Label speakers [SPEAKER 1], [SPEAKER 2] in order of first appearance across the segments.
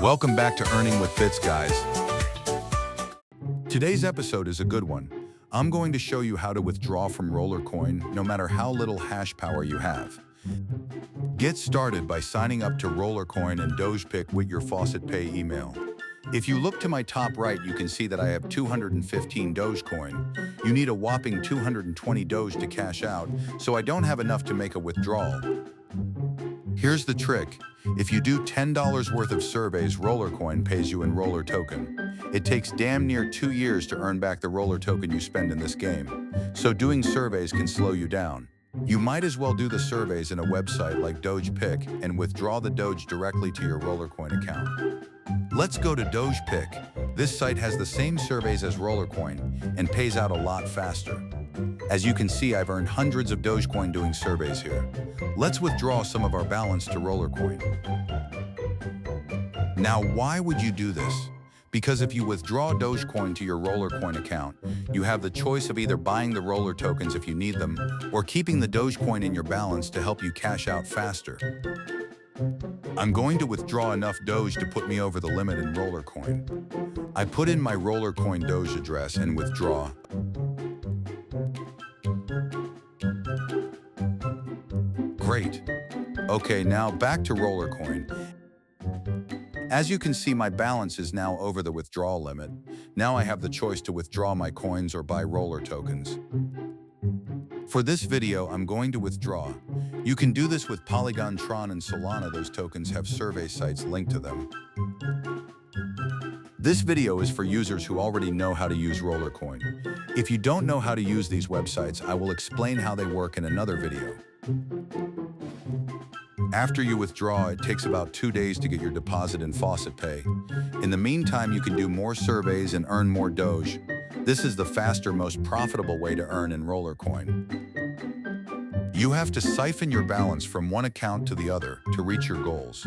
[SPEAKER 1] Welcome back to Earning with Bits, guys. Today's episode is a good one. I'm going to show you how to withdraw from RollerCoin no matter how little hash power you have. Get started by signing up to RollerCoin and DogePick with your Faucet Pay email. If you look to my top right, you can see that I have 215 Dogecoin. You need a whopping 220 Doge to cash out, so I don't have enough to make a withdrawal. Here's the trick. If you do $10 worth of surveys, RollerCoin pays you in Roller Token. It takes damn near 2 years to earn back the Roller Token you spend in this game. So doing surveys can slow you down. You might as well do the surveys in a website like DogePick and withdraw the Doge directly to your RollerCoin account. Let's go to DogePick. This site has the same surveys as RollerCoin and pays out a lot faster. As you can see, I've earned hundreds of Dogecoin doing surveys here. Let's withdraw some of our balance to RollerCoin. Now, why would you do this? Because if you withdraw Dogecoin to your RollerCoin account, you have the choice of either buying the Roller tokens if you need them, or keeping the Dogecoin in your balance to help you cash out faster. I'm going to withdraw enough Doge to put me over the limit in RollerCoin. I put in my RollerCoin Doge address and withdraw. Great. Okay, now back to RollerCoin. As you can see, my balance is now over the withdrawal limit. Now I have the choice to withdraw my coins or buy Roller tokens. For this video, I'm going to withdraw. You can do this with Polygon, Tron, and Solana. Those tokens have survey sites linked to them. This video is for users who already know how to use RollerCoin. If you don't know how to use these websites, I will explain how they work in another video. After you withdraw, it takes about 2 days to get your deposit in Faucet Pay. In the meantime, you can do more surveys and earn more Doge. This is the faster, most profitable way to earn in RollerCoin. You have to siphon your balance from one account to the other to reach your goals.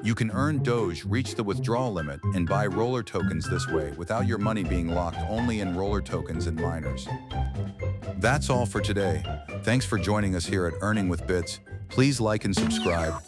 [SPEAKER 1] You can earn Doge, reach the withdrawal limit, and buy Roller tokens this way without your money being locked only in Roller tokens and miners. That's all for today. Thanks for joining us here at Earning with Bits. Please like and subscribe.